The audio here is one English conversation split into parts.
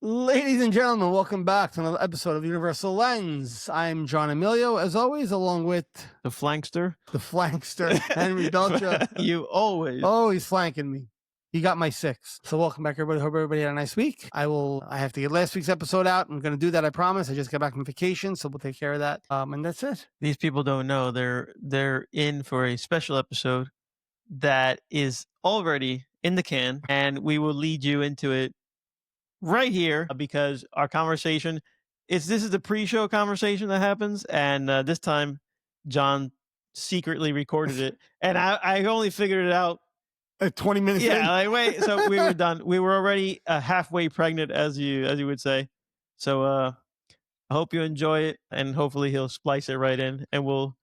Ladies and gentlemen, welcome back to another episode of Universal Lens. I'm John Emilio, as always, along with the flankster, Henry Belcher. You always. Oh, he's flanking me. He got my 6. So welcome back, everybody. Hope everybody had a nice week. I have to get last week's episode out. I'm going to do that, I promise. I just got back from vacation, so we'll take care of that. And that's it. These people don't know they're in for a special episode that is already in the can, and we will lead you into it right here because our conversation this is the pre-show conversation that happens, and this time John secretly recorded it, and I only figured it out 20 minutes in. Like, wait, so we were done. We were already halfway pregnant, as you would say. So I hope you enjoy it, and hopefully he'll splice it right in, and we'll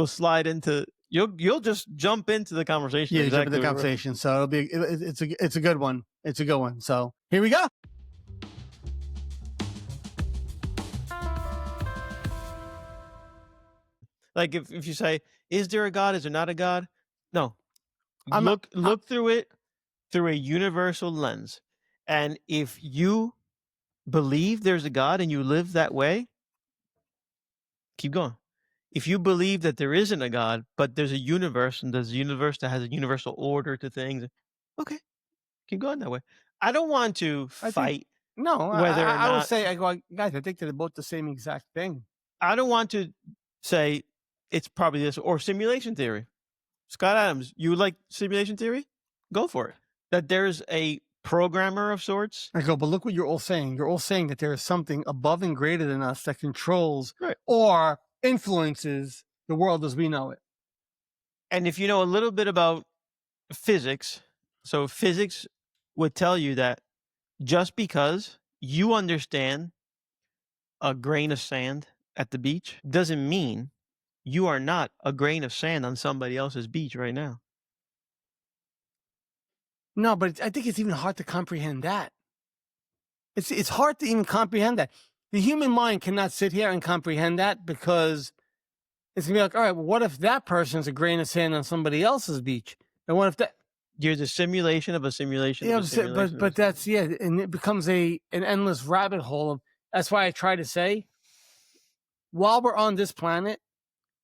slide into. You'll just jump into the conversation. Yeah, jump into the conversation. So it's a good one. It's a good one. So here we go. Like if you say, is there a God? Is there not a God? No. Look through it through a universal lens. And if you believe there's a God and you live that way, keep going. If you believe that there isn't a God, but there's a universe, and there's a universe that has a universal order to things, okay, keep going that way. I don't want to fight. I would say, guys, I think they're both the same exact thing. I don't want to say it's probably this or simulation theory. Scott Adams, you like simulation theory? Go for it. That there's a programmer of sorts. I go, but look what you're all saying. You're all saying that there is something above and greater than us that controls or influences the world as we know it. And if you know a little bit about physics, so physics would tell you that just because you understand a grain of sand at the beach doesn't mean you are not a grain of sand on somebody else's beach right now. No, but I think it's even hard to comprehend that. It's hard to even comprehend that. The human mind cannot sit here and comprehend that, because it's going to be like, all right, well, what if that person's a grain of sand on somebody else's beach? And what if that... You're the simulation of a simulation of a simulation. But that's, and it becomes an endless rabbit hole of... That's why I try to say, while we're on this planet,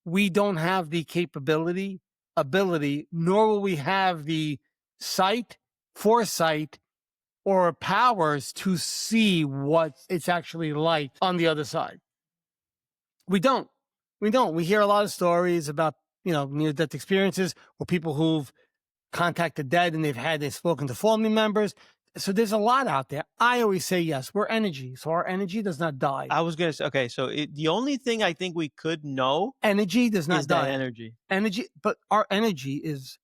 we don't have the ability, nor will we have the foresight, or powers to see what it's actually like on the other side. We don't. We hear a lot of stories about, near-death experiences, or people who've contacted dead and they've spoken to family members. So there's a lot out there. I always say, yes, we're energy. So our energy does not die. I was going to say, okay, so the only thing I think we could know... Energy does not die. Energy. But our energy is...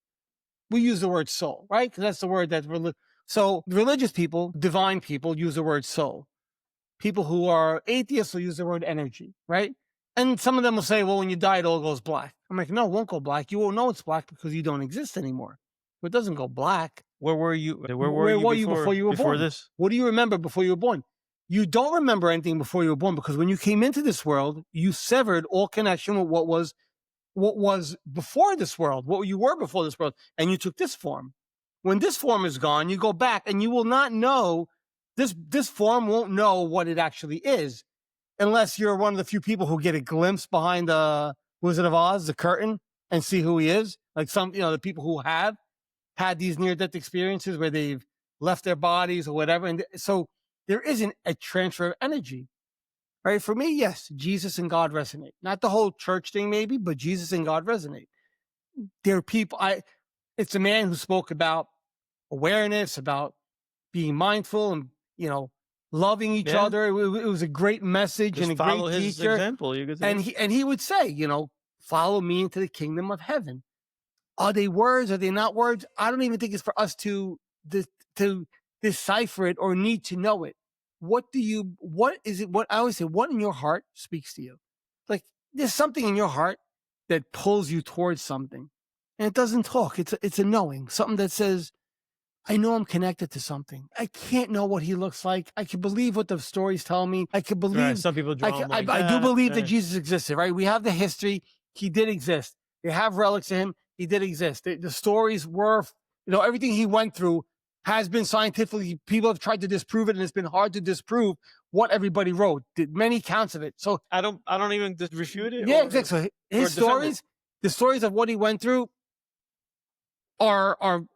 We use the word soul, right? Because that's the word that... So religious people, divine people, use the word soul. People who are atheists will use the word energy, right? And some of them will say, well, when you die, it all goes black. I'm like, no, it won't go black. You won't know it's black because you don't exist anymore. It doesn't go black. Where were you? Where were you before you were born? This? What do you remember before you were born? You don't remember anything before you were born, because when you came into this world, you severed all connection with what was before this world, what you were before this world, and you took this form. When this form is gone, you go back, and you will not know, this form won't know what it actually is, unless you're one of the few people who get a glimpse behind the Wizard of Oz, the curtain, and see who he is. Like the people who have had these near-death experiences where they've left their bodies or whatever. And so there isn't a transfer of energy, right? For me, yes, Jesus and God resonate. Not the whole church thing maybe, but Jesus and God resonate. There are people, it's a man who spoke about awareness, about being mindful and, loving each other. It was a great message. Just and a follow great his teacher. Example. You could say. And he would say, follow me into the kingdom of heaven. Are they words? Are they not words? I don't even think it's for us to decipher it or need to know it. What is it? What I always say, what in your heart speaks to you? Like there's something in your heart that pulls you towards something, and it doesn't talk. It's a knowing, something that says, I know I'm connected to something. I can't know what he looks like. I can believe what the stories tell me. I can believe. Right, some people draw him like that. I do believe that Jesus existed, right? We have the history. He did exist. They have relics of him. He did exist. The stories were, everything he went through has been scientifically, people have tried to disprove it, and it's been hard to disprove what everybody wrote. Did many counts of it. So I don't even refute it. yeah, or, exactly. So his defend it. stories, the stories of what he went through, are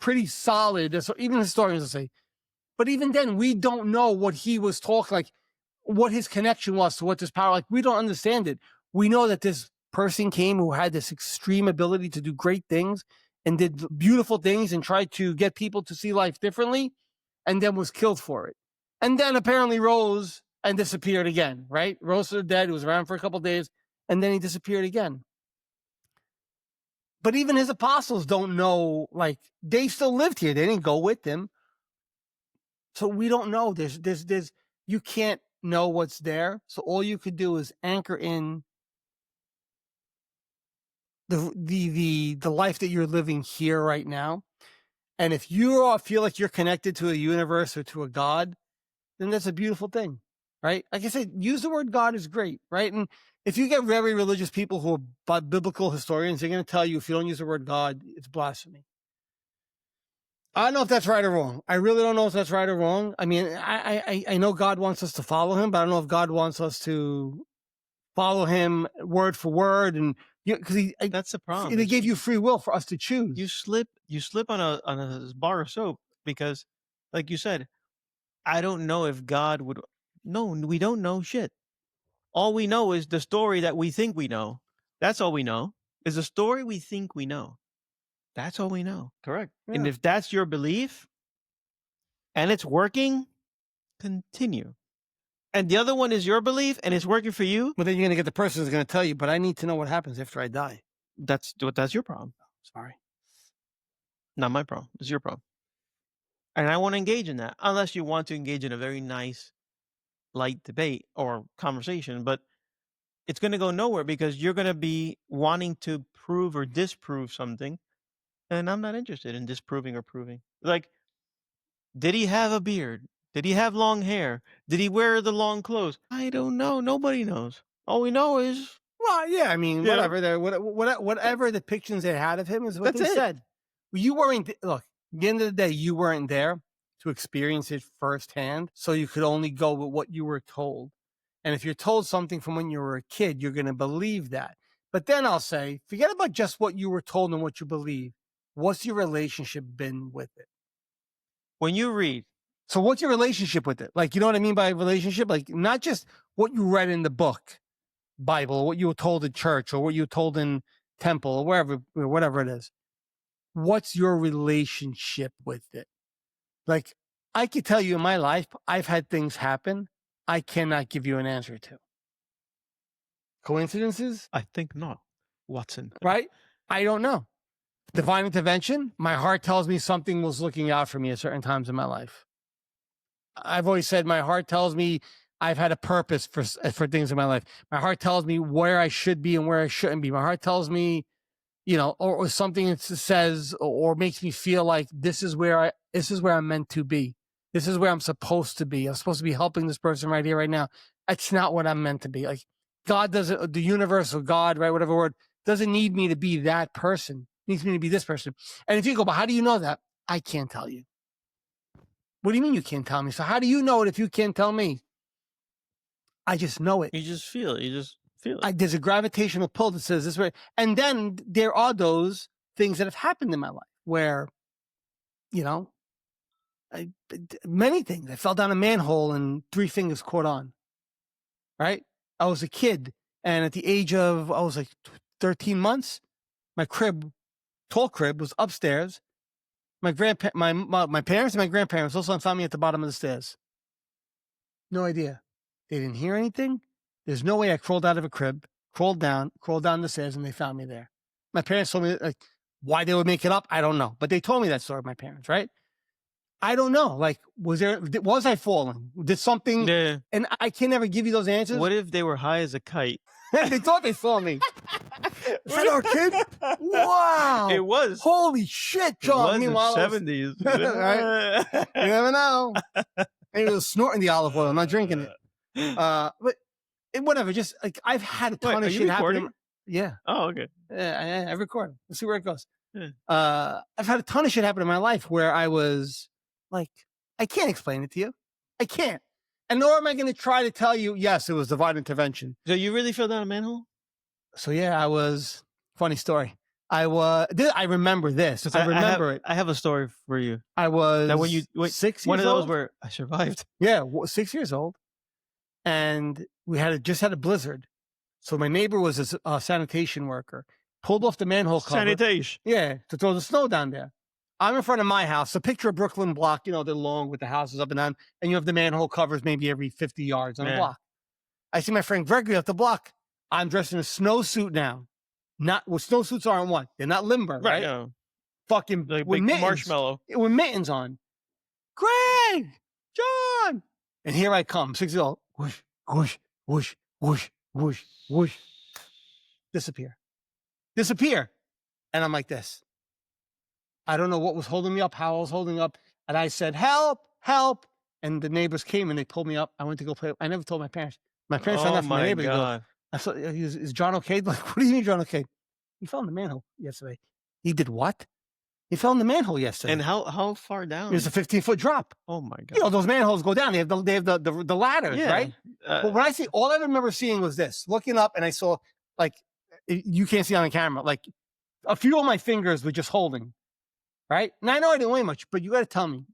pretty solid. So even historians will say, but even then, we don't know what he was talking, like what his connection was to what this power. Like we don't understand it. We know that this person came who had this extreme ability to do great things and did beautiful things and tried to get people to see life differently, and then was killed for it. And then apparently rose and disappeared again, right? Rose from the dead, was around for a couple of days, and then he disappeared again. But even his apostles don't know, like, they still lived here. They didn't go with him. So we don't know. There's, you can't know what's there. So all you could do is anchor in the life that you're living here right now. And if you all feel like you're connected to a universe or to a God, then that's a beautiful thing, right? Like I said, use the word God is great, right? And if you get very religious people who are biblical historians, they're going to tell you if you don't use the word God, it's blasphemy. I don't know if that's right or wrong. I really don't know if that's right or wrong. I mean, I know God wants us to follow him, but I don't know if God wants us to follow him word for word. And because that's the problem. They gave you free will for us to choose. You slip on a bar of soap because, like you said, I don't know if God would. No, we don't know shit. All we know is the story that we think we know. That's all we know. Is the story we think we know. That's all we know. Correct. Yeah. And if that's your belief and it's working, continue. And the other one is your belief and it's working for you. But then you're going to get the person who's going to tell you, but I need to know what happens after I die. That's your problem. Sorry. Not my problem. It's your problem. And I want to engage in that, unless you want to engage in a very nice, light debate or conversation. But it's going to go nowhere because you're going to be wanting to prove or disprove something. And I'm not interested in disproving or proving. Like, did he have a beard? Did he have long hair? Did he wear the long clothes? I don't know. Nobody knows. All we know is, well, yeah. I mean, whatever. Whatever depictions they had of him is what they said. You weren't. Look, at the end of the day, you weren't there to experience it firsthand, so you could only go with what you were told. And if you're told something from when you were a kid, you're going to believe that. But then I'll say, forget about just what you were told and what you believe. What's your relationship been with it? When you read. So what's your relationship with it? Like, you know what I mean by relationship? Like, not just what you read in the book, Bible, or what you were told in church, or what you were told in temple, or wherever, or whatever it is. What's your relationship with it? Like, I could tell you in my life, I've had things happen I cannot give you an answer to. Coincidences? I think not, Watson. Right? I don't know. Divine intervention? My heart tells me something was looking out for me at certain times in my life. I've always said my heart tells me I've had a purpose for things in my life. My heart tells me where I should be and where I shouldn't be. My heart tells me, you know, or something that says or makes me feel like this is where I'm meant to be. This is where I'm supposed to be. I'm supposed to be helping this person right here, right now. That's not what I'm meant to be. Like, God doesn't, the universe or God, right, whatever word, doesn't need me to be that person. It needs me to be this person. And if you go, but how do you know that? I can't tell you. What do you mean you can't tell me? So how do you know it if you can't tell me? I just know it. You just feel it. You just feel it. There's a gravitational pull that says this way. And then there are those things that have happened in my life where, you know, many things. I fell down a manhole and 3 fingers caught on. Right? I was a kid, and at the age of, I was like 13 months, my crib, tall crib, was upstairs. My parents and my grandparents also found me at the bottom of the stairs. No idea. They didn't hear anything. There's no way I crawled out of a crib, crawled down the stairs, and they found me there. My parents told me, like, why they would make it up, I don't know. But they told me that story, my parents, right? I don't know. Like, was I falling? Did something? Yeah. And I can never give you those answers. What if they were high as a kite? They thought they saw me. Is that our kid? Wow. It was. Holy shit, John. It was the 70s. Right? You never know. Maybe it was snorting the olive oil, not drinking it. But whatever. Just like, I've had a ton of shit happen. Yeah. Oh, okay. Yeah, I record. Let's see where it goes. Yeah. I've had a ton of shit happen in my life where I was Like, I can't explain it to you. I can't. And nor am I going to try to tell you, yes, it was divine intervention. So you really fell down a manhole? So yeah, I was, funny story. I remember this. I remember it. I have a story for you. I was That when you 6 years one of those old. where I survived. Yeah, 6 years old. And we just had a blizzard. So my neighbor was a sanitation worker, pulled off the manhole cover. Sanitation. Yeah, to throw the snow down there. I'm in front of my house. So picture a Brooklyn block, they're long with the houses up and down, and you have the manhole covers maybe every 50 yards on a block. I see my friend Gregory up the block. I'm dressed in a snowsuit now. Snowsuits aren't what? They're not limber, right? Yeah. Fucking Like with big mittens. marshmallow. With mittens on. Greg! John! And here I come, 6 years old. Whoosh, whoosh, whoosh, whoosh, whoosh, whoosh. Disappear. And I'm like this. I don't know what was holding me up, how I was holding up. And I said, help, help. And the neighbors came and they pulled me up. I went to go play. I never told my parents. My parents found out from my neighbors. I thought, is John okay? Like, what do you mean, John okay? He fell in the manhole yesterday. He did what? He fell in the manhole yesterday. And how far down? It was a 15-foot drop. Oh my God. Those manholes go down. They have the ladders, right? But when I see, all I remember seeing was this, looking up, and I saw, like, you can't see on the camera, like a few of my fingers were just holding, right? And I know I didn't weigh much, but you got to tell me,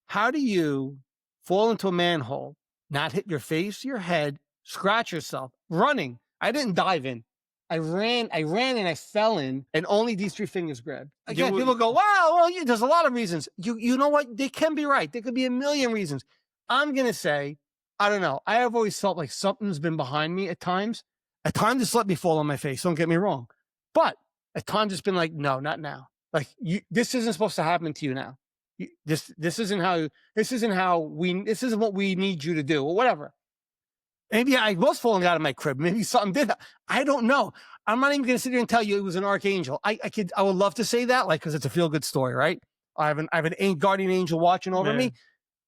how do you fall into a manhole, not hit your face, your head, scratch yourself, running? I didn't dive in. I ran and I fell in, and only these 3 fingers grabbed. Again, people go, wow, well, there's a lot of reasons. You know what? They can be right. There could be a million reasons. I'm going to say, I don't know. I have always felt like something's been behind me at times. At times, it's let me fall on my face. Don't get me wrong. But at times, it's been like, no, not now. Like, this isn't supposed to happen to you now. This isn't what we need you to do, or whatever. Maybe I was falling out of my crib. Maybe something did. I don't know. I'm not even going to sit here and tell you it was an archangel. I would love to say that, like, because it's a feel good story, right? I have an guardian angel watching over me.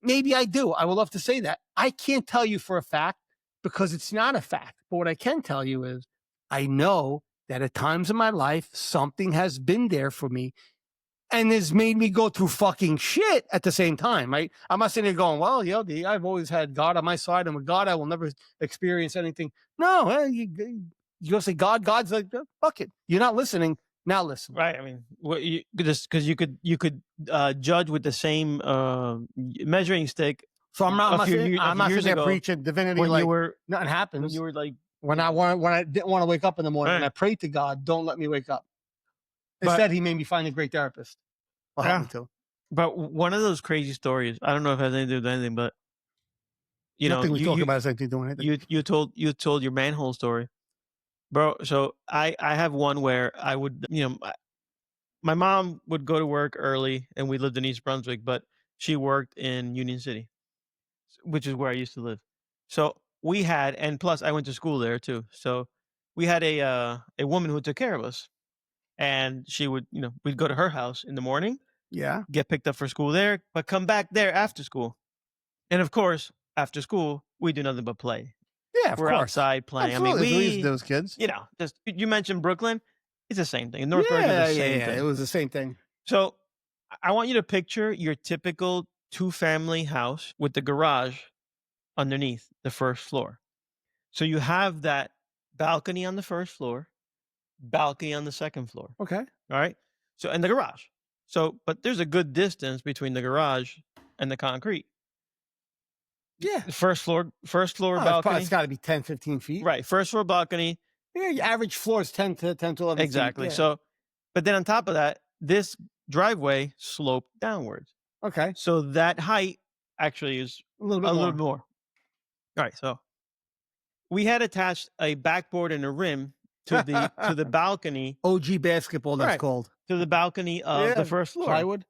Maybe I do. I would love to say that. I can't tell you for a fact because it's not a fact. But what I can tell you is I know that at times in my life, something has been there for me and has made me go through fucking shit at the same time, right? I'm not sitting there going, well, I've always had God on my side, and with God, I will never experience anything. No, you go say God's like, fuck it. You're not listening. Now listen. Right. I mean, because you could judge with the same measuring stick. So I'm not sitting there preaching divinity when like nothing happens. When you were like, when I didn't want to wake up in the morning, and I prayed to God, don't let me wake up. Instead, he made me find a great therapist. Well, help me too. But one of those crazy stories, I don't know if it has anything to do with anything, but nothing we talk about has anything to do with anything. You told your manhole story, bro. So I have one where I would, my mom would go to work early, and we lived in East Brunswick, but she worked in Union City, which is where I used to live. So we had, and plus I went to school there too. So we had a woman who took care of us. And she would, we'd go to her house in the morning. Yeah. Get picked up for school there, but come back there after school. And of course, after school, we do nothing but play. Yeah, of course. We're outside playing. Absolutely. I mean, we used those kids. Just you mentioned Brooklyn. It's the same thing. In North Bergen, the same thing. It was the same thing. So I want you to picture your typical 2-family house with the garage underneath the first floor. So you have that balcony on the first floor, balcony on the second floor. Okay. All right. So, and the garage. So, but there's a good distance between the garage and the concrete. Yeah. First floor balcony. It's got to be 10, 15 feet. Right. First floor balcony. Yeah. Your average floor is 10 to 11 exactly. feet. Yeah. So, but then on top of that, this driveway sloped downwards. Okay. So that height actually is a little more. All right. So we had attached a backboard and a rim to the balcony. OG basketball, that's called. To the balcony of the first floor. Plywood?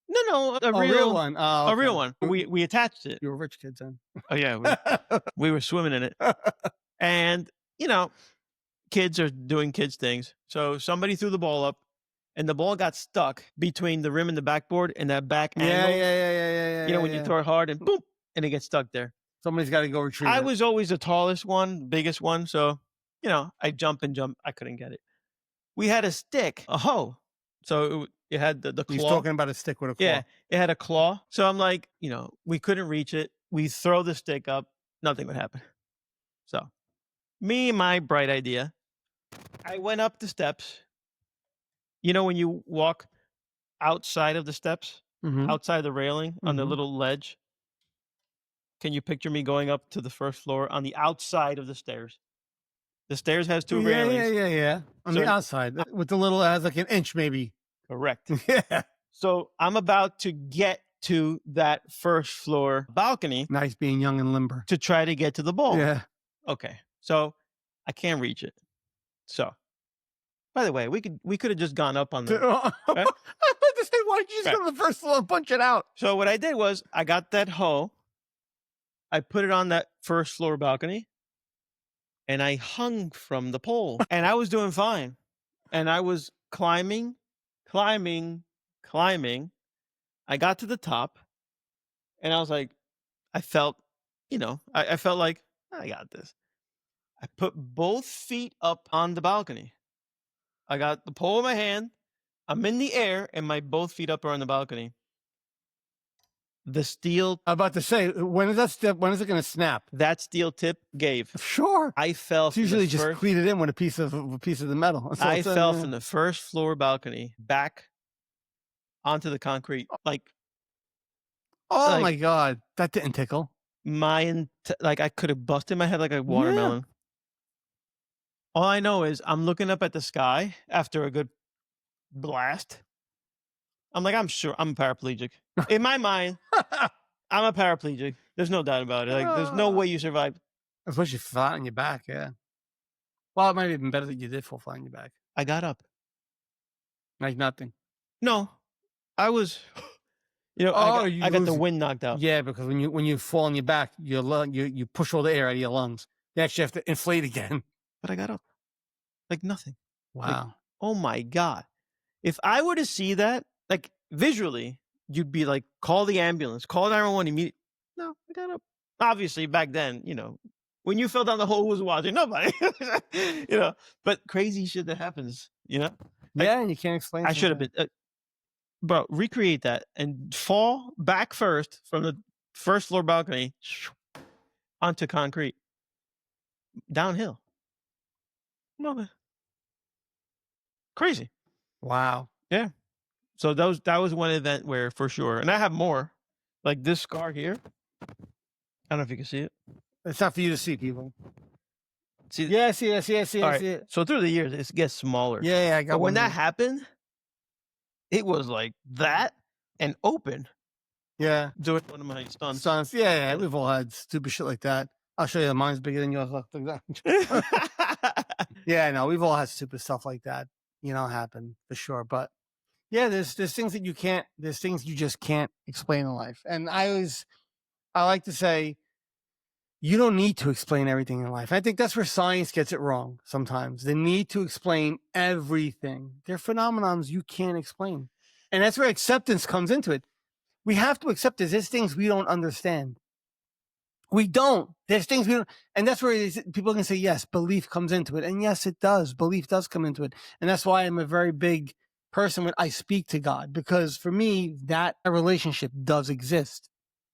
No, a real one. Oh, okay. A real one. We attached it. You were rich kids then. Oh yeah, we were swimming in it. And kids are doing kids things. So somebody threw the ball up, and the ball got stuck between the rim and the backboard and that back angle. Yeah. When you throw it hard and boom, and it gets stuck there. Somebody's got to go retrieve it. I was always the tallest one, biggest one, so I jump and jump. I couldn't get it. We had a stick, a hoe. So It had the He's claw. talking about a stick with a claw. Yeah, it had a claw. So I'm like, we couldn't reach it. We throw the stick up, nothing would happen. So me, my bright idea, I went up the steps. When you walk outside of the steps, Mhm. outside the railing on the Mhm. little ledge, can you picture me going up to the first floor on the outside of the stairs? The stairs has two Yeah, railings. yeah. On the So outside, with the little, it has like an inch maybe. correct. Yeah. So I'm about to get to that first floor balcony Nice being young and limber. to try to get to the bowl. Yeah. Okay. So I can't reach it. So by the way, we could have just gone up on the I'm about to say, why don't you just go to the first floor and punch it out? So what I did was I got that hoe, I put it on that first floor balcony, and I hung from the pole. And I was doing fine. And I was climbing. I got to the top, and I was like, I felt, I felt like I got this. I put both feet up on the balcony. I got the pole in my hand. I'm in the air, and my both feet up are on the balcony. The steel, I'm about to say, when is that step? When is it going to snap? that steel tip gave. Sure. I fell. It's usually just cleated in with a piece of the metal. That's all I it says, fell yeah. from the first floor balcony back onto the concrete. Like Oh like- my God, that didn't tickle. like I could have busted my head like a watermelon. All I know is I'm looking up at the sky after a good blast. I'm like, I'm sure I'm paraplegic. In my mind, I'm a paraplegic. There's no doubt about it. Like, there's no way you survived. Especially flat on your back, yeah. Well, it might have been better that you did fall flat on your back. I got up. Like nothing. No, I was, I got the wind knocked out. Yeah, because when you fall on your back, you push all the air out of your lungs. You actually have to inflate again. But I got up. Like nothing. Wow. Like, oh my God. If I were to see that, like visually, you'd be like, call the ambulance, call 911 immediately. No, I got up. Obviously, back then, when you fell down the hole, who was watching? Nobody. But crazy shit that happens, Yeah, and you can't explain. I should have been, bro, recreate that and fall back first from the first floor balcony onto concrete, downhill. No, man. Crazy. Wow. Yeah. So that was one event where for sure, and I have more, like this scar here. I don't know if you can see it. It's not for you to see, people. See? Yeah, I see it. All right. So through the years, it gets smaller. Yeah, I got But one when that here. happened, it was like that and open. Yeah. Doing one of my stunts. Stunts. Yeah, we've all had stupid shit like that. I'll show you. Mine's bigger than yours. Look like that. Yeah, I know. We've all had stupid stuff like that. Happen for sure. But yeah, there's things that there's things you just can't explain in life. And I like to say, you don't need to explain everything in life. I think that's where science gets it wrong sometimes. The need to explain everything. They're phenomenons you can't explain. And that's where acceptance comes into it. We have to accept there's things we don't understand. We don't. There's things we don't. And that's where people can say, yes, belief comes into it. And yes, it does. Belief does come into it. And that's why I'm a very big person when I speak to God, because for me, that relationship does exist.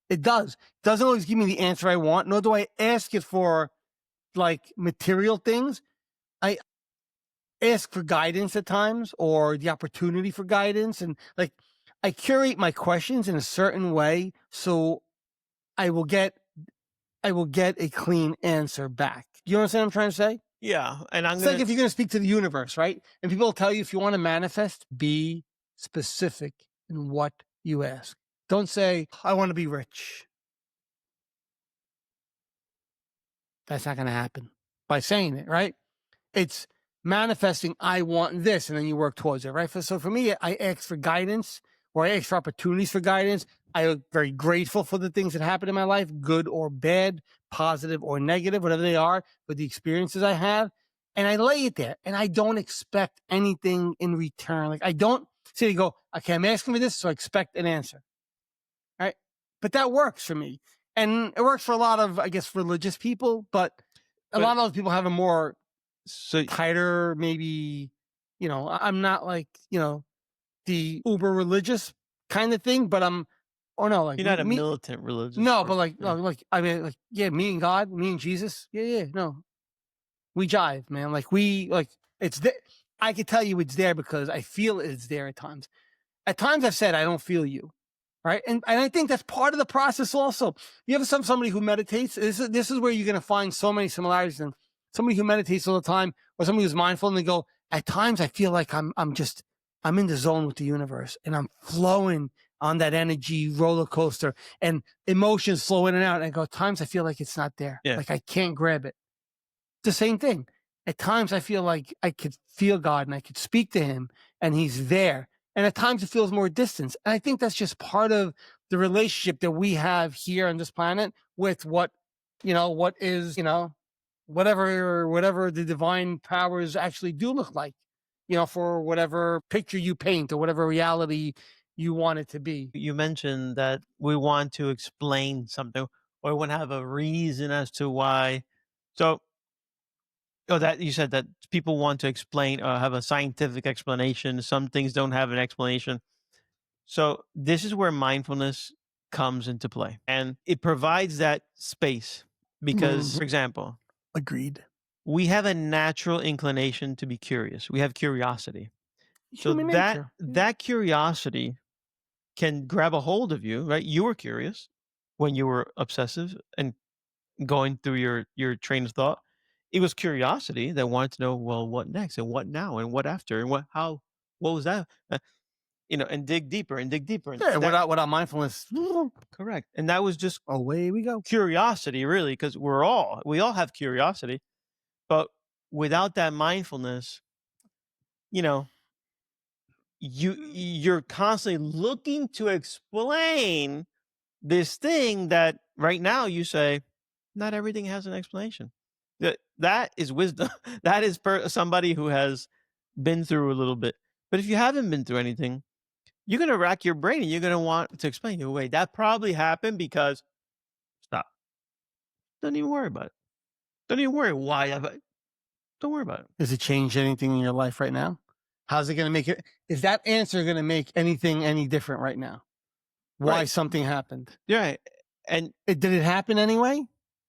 It does. It doesn't always give me the answer I want, nor do I ask it for like material things. I ask for guidance at times, or the opportunity for guidance. And like, I curate my questions in a certain way so I will get a clean answer back. You understand what I'm trying to say? Yeah. And It's like if you're going to speak to the universe, right? And people will tell you, if you want to manifest, be specific in what you ask. Don't say, I want to be rich. That's not going to happen by saying it, right? It's manifesting, I want this, and then you work towards it, right? So for me, I ask for guidance, or I ask for opportunities for guidance. I am very grateful for the things that happen in my life, good or bad, positive or negative, whatever they are, with the experiences I have. And I lay it there, and I don't expect anything in return. Like, I don't say, go, okay, I'm asking for this, so I expect an answer. Right? But that works for me. And it works for a lot of, I guess, religious people, but a lot of those people have a more tighter, maybe, I'm not like, the uber religious kind of thing, but I'm, or no, like You're not a me, militant religious. no, or- but like, yeah. no, like, I mean, like, yeah, me and God, me and Jesus, yeah, no, we jive, man. Like it's there. I could tell you it's there because I feel it's there at times. At times I've said I don't feel you, right? And I think that's part of the process also. You ever somebody who meditates? This is where you're going to find so many similarities. And somebody who meditates all the time, or somebody who's mindful, and they go, at times I feel like I'm in the zone with the universe, and I'm flowing on that energy roller coaster, and emotions flow in and out. And I go, at times I feel like it's not there, Yeah. like I can't grab it. The same thing. At times I feel like I could feel God and I could speak to him and he's there. And at times it feels more distant. And I think that's just part of the relationship that we have here on this planet with what is, whatever the divine powers actually do look like, for whatever picture you paint or whatever reality you want it to be. You mentioned that we want to explain something, or we want to have a reason as to why. So, that you said that people want to explain or have a scientific explanation. Some things don't have an explanation. So this is where mindfulness comes into play, and it provides that space because, for example, Agreed. we have a natural inclination to be curious. We have curiosity. So Human nature. that curiosity can grab a hold of you, right? You were curious when you were obsessive and going through your train of thought. It was curiosity that wanted to know, well, what next and what now and what after and what was that? And dig deeper and dig deeper. And Yeah, without mindfulness. correct. And that was just Away we go. curiosity, really, because we all have curiosity, but without that mindfulness, you're constantly looking to explain this thing that right now you say, not everything has an explanation. That is wisdom. That is somebody who has been through a little bit. But if you haven't been through anything, you're going to rack your brain and you're going to want to explain, wait, that probably happened because stop. Don't even worry about it. Don't even worry why. Don't worry about it. Does it change anything in your life right now? How's it going to make it? Is that answer going to make anything any different right now? Why something happened? Yeah. And did it happen anyway?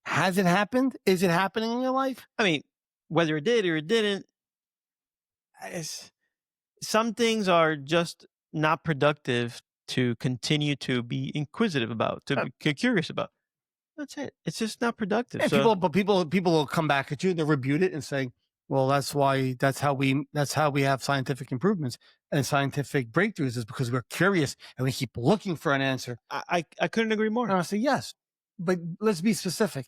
Has it happened? Is it happening in your life? I mean, whether it did or it didn't, some things are just not productive to continue to be inquisitive about, to be curious about. That's it. It's just not productive. And people will come back at you, they'll rebuke it and say, well, that's how we have scientific improvements and scientific breakthroughs, is because we're curious and we keep looking for an answer. I couldn't agree more. And I say, yes, but let's be specific.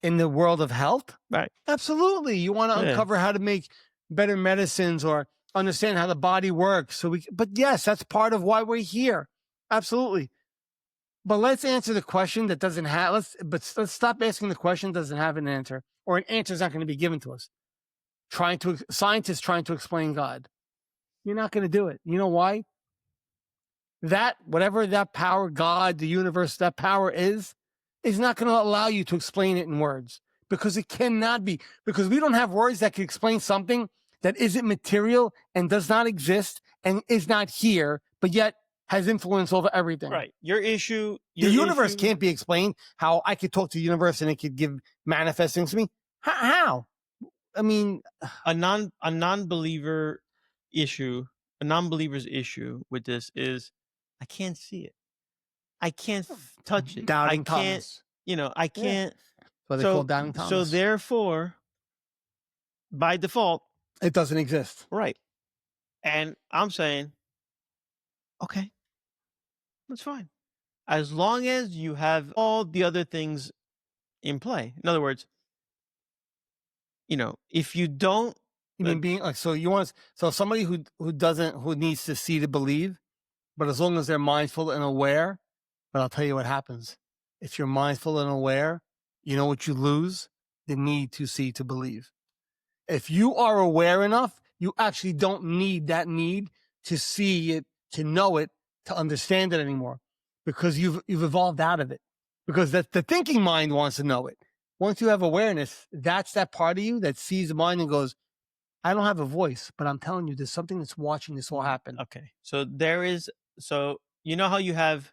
In the world of health, right? Absolutely. You want to uncover how to make better medicines or understand how the body works. But yes, that's part of why we're here. Absolutely. But let's answer the question that doesn't have, let's stop asking the question that doesn't have an answer, or an answer is not going to be given to us. Scientists trying to explain God. You're not going to do it. You know why? Whatever that power, God, the universe, that power is not going to allow you to explain it in words, because it cannot be, because we don't have words that can explain something that isn't material and does not exist and is not here, but yet has influence over everything. Right. The universe can't be explained. How I could talk to the universe and it could manifest things to me. How? I mean, a non-believer's issue with this is, I can't see it. I can't touch it. Doubting Thomas. I can't. So they call doubting Thomas. So therefore, by default, it doesn't exist. Right. And I'm saying, okay, that's fine. As long as you have all the other things in play. In other words, if you don't, you mean being like, so somebody who needs to see to believe, but as long as they're mindful and aware. But I'll tell you what happens. If you're mindful and aware, you know what you lose? The need to see to believe. If you are aware enough, you actually don't need that need to see it, to know it, to understand it anymore, because you've evolved out of it. Because the thinking mind wants to know it. Once you have awareness, that's that part of you that sees the mind and goes, I don't have a voice, but I'm telling you, there's something that's watching this all happen. Okay. So you know how you have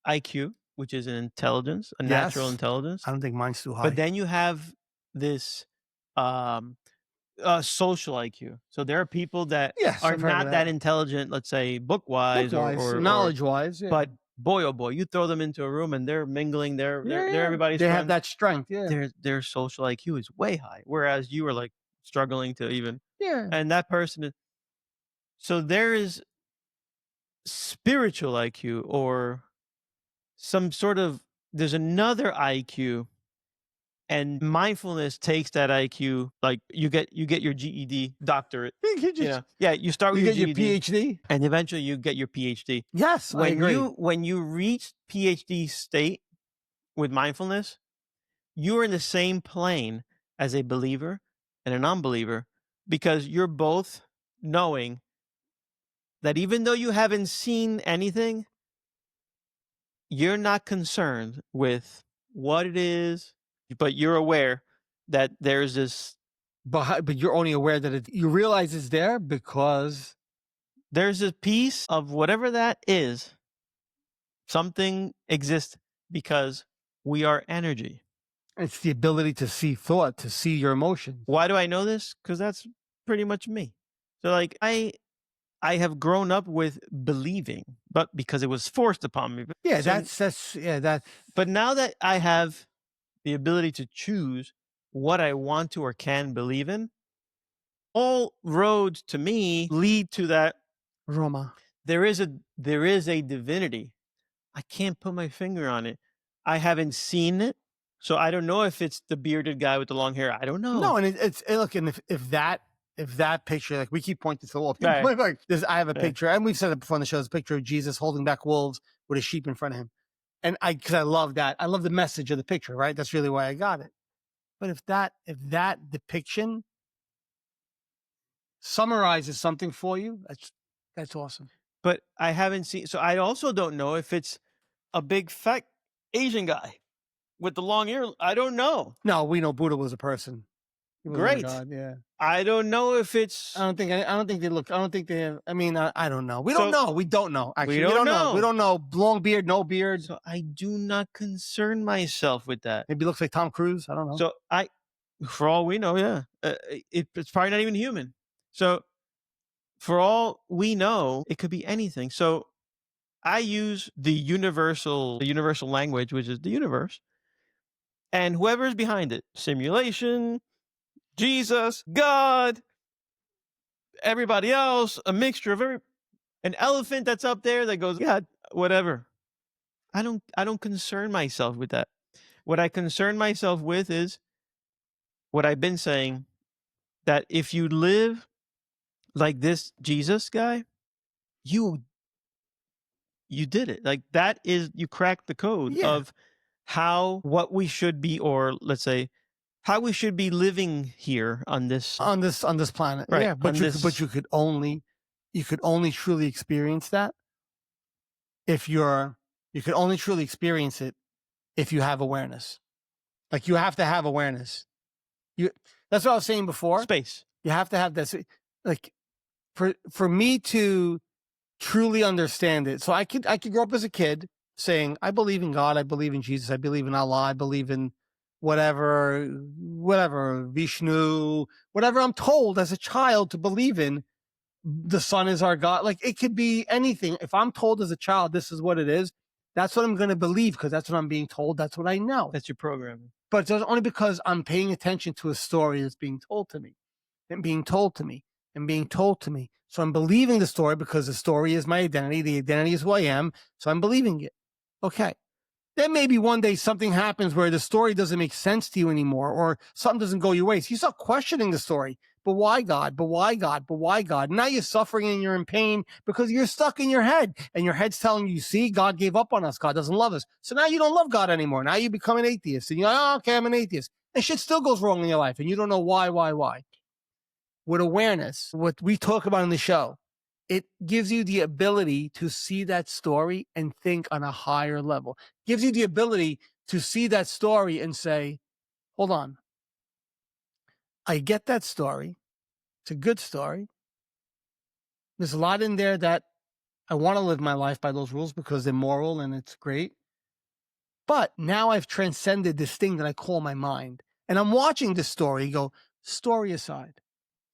IQ, which is an intelligence, a natural Yes. intelligence, I don't think mine's too but high. then you have this um social IQ. So there are people that Yes, are I've heard of not that that. intelligent, let's say book wise Book-wise, or knowledge-wise, yeah. but boy oh boy, you throw them into a room and they're mingling, they're Yeah, everybody's they have friend. that strength, yeah. Their social IQ is way high, whereas you are like struggling to even, Yeah. and that person is, so there is spiritual IQ or some sort of, there's another IQ, and mindfulness takes that IQ, like you get your GED doctorate, You just yeah, you start with you your get your GED PhD? and eventually you get your PhD. Yes, I agree. When you reach PhD state with mindfulness, you're in the same plane as a believer and a non-believer, because you're both knowing that even though you haven't seen anything, you're not concerned with what it is, but you're aware that there's this But you're only aware that you realize it's there because there's a piece of whatever that is. Something exists because we are energy. it's the ability to see thought, to see your emotions. Why do I know this? Because that's pretty much me. So like I have grown up with believing, but because it was forced upon me. Yeah, So, that but now that I have the ability to choose what I want to or can believe in, all roads to me lead to that. Roma. There is a divinity. I can't put my finger on it. I haven't seen it, so I don't know if it's the bearded guy with the long hair. I don't know. No, and look, and if that picture, like we keep pointing to the wall, Right. like I have a Right. picture, and we've said it before on the show. It's a picture of Jesus holding back wolves with a sheep in front of him, and because I love that, I love the message of the picture. Right, that's really why I got it. But if that depiction summarizes something for you, that's awesome. But I haven't seen. So I also don't know if it's a big fat Asian guy with the long hair. I don't know. No, we know Buddha was a person. He wasn't a Great. god, yeah. I don't know if it's. I don't think they look. I don't think they have. I mean, I don't know. We So- don't know. We don't know. Actually, We don't know. We don't know. Long beard, no beard. So I do not concern myself with that. Maybe he looks like Tom Cruise. I don't know. So for all we know, yeah, it's probably not even human. So for all we know, it could be anything. So I use the universal language, which is the universe, and whoever's behind it, simulation, Jesus, God, everybody else, a mixture of an elephant that's up there that goes, yeah, whatever. I don't concern myself with that. What I concern myself with is what I've been saying, that if you live like this Jesus guy, you did it. Like that is, you cracked the code Yeah. of what we should be, or let's say how we should be living here on this planet. Right, Yeah, but on but you could only truly experience that if you could only truly experience it if you have awareness. Like you have to have awareness. That's what I was saying before. space. You have to have this. Like for me to truly understand it. So I could grow up as a kid saying, I believe in God, I believe in Jesus, I believe in Allah, I believe in whatever, Vishnu, whatever I'm told as a child to believe in. The sun is our God. Like it could be anything. If I'm told as a child, this is what it is, that's what I'm going to believe because that's what I'm being told. That's what I know. That's your programming. But it's only because I'm paying attention to a story that's being told to me and being told to me and being told to me. So I'm believing the story because the story is my identity. The identity is who I am. So I'm believing it. Okay. Then maybe one day something happens where the story doesn't make sense to you anymore, or something doesn't go your way. So you start questioning the story. But why God? But why God? But why God? Now you're suffering and you're in pain because you're stuck in your head, and your head's telling you, see, God gave up on us. God doesn't love us. So now you don't love God anymore. Now you become an atheist, and you're like, oh, okay, I'm an atheist. And shit still goes wrong in your life, and you don't know why. With awareness, what we talk about in the show, it gives you the ability to see that story and think on a higher level. Gives you the ability to see that story and say, hold on. I get that story. It's a good story. There's a lot in there that I want to live my life by those rules because they're moral and it's great. But now I've transcended this thing that I call my mind. And I'm watching this story go, story aside.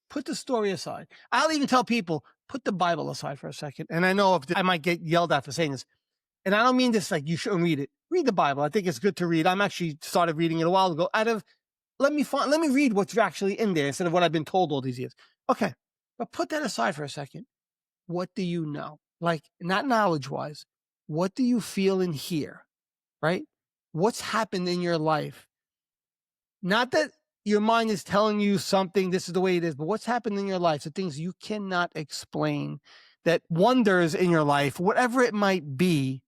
Put the story aside. I'll even tell people, put the Bible aside for a second. And I know I might get yelled at for saying this. And I don't mean this like you shouldn't read it. Read the Bible. I think it's good to read. I'm actually started reading it a while ago let me read what's actually in there instead of what I've been told all these years. Okay. But put that aside for a second. What do you know? Like, not knowledge wise. What do you feel and hear? Right? What's happened in your life? Not that your mind is telling you something, this is the way it is, but what's happened in your life, the things you cannot explain, that wonders in your life, whatever it might be,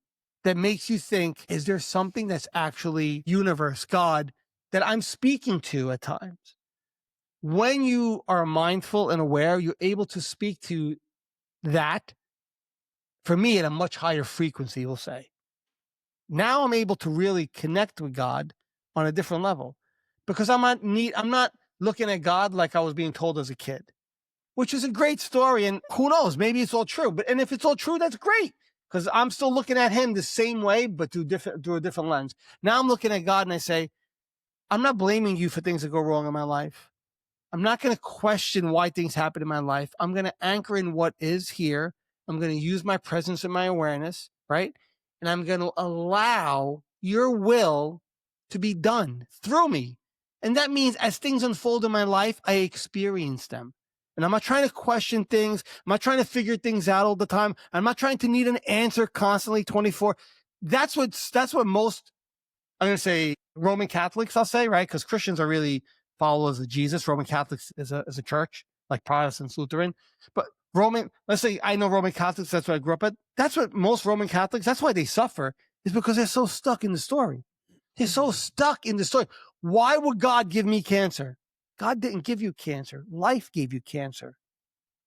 that makes you think, is there something that's actually universe, God, that I'm speaking to at times? When you are mindful and aware, you're able to speak to that, for me, at a much higher frequency, we'll say. Now I'm able to really connect with God on a different level because I'm not looking at God like I was being told as a kid, which is a great story. And who knows, maybe it's all true. And if it's all true, that's great because I'm still looking at him the same way, but through a different lens. Now I'm looking at God and I say, I'm not blaming you for things that go wrong in my life. I'm not going to question why things happen in my life. I'm going to anchor in what is here. I'm going to use my presence and my awareness, right? And I'm going to allow your will to be done through me. And that means as things unfold in my life, I experience them. And I'm not trying to question things. I'm not trying to figure things out all the time. I'm not trying to need an answer constantly 24. That's what most, I'm going to say Roman Catholics, I'll say, right? Because Christians are really followers of Jesus. Roman Catholics is a church, like Protestants, Lutheran. But let's say I know Roman Catholics, that's what I grew up at. That's what most Roman Catholics, that's why they suffer, is because they're so stuck in the story. They're so stuck in the story. Why would God give me cancer? God didn't give you cancer. Life gave you cancer.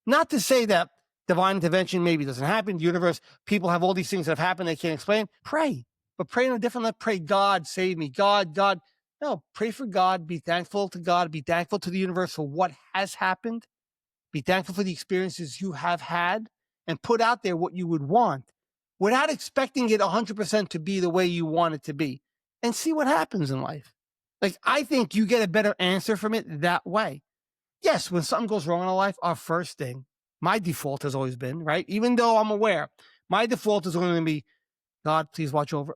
Not to say that divine intervention maybe doesn't happen. The universe, people have all these things that have happened they can't explain. Pray. But pray in a different level. Pray, God, save me. God. No, pray for God. Be thankful to God. Be thankful to the universe for what has happened. Be thankful for the experiences you have had and put out there what you would want without expecting it 100% to be the way you want it to be and see what happens in life. Like, I think you get a better answer from it that way. Yes, when something goes wrong in our life, our first thing, my default has always been, right? Even though I'm aware, my default is going to be, God, please watch over.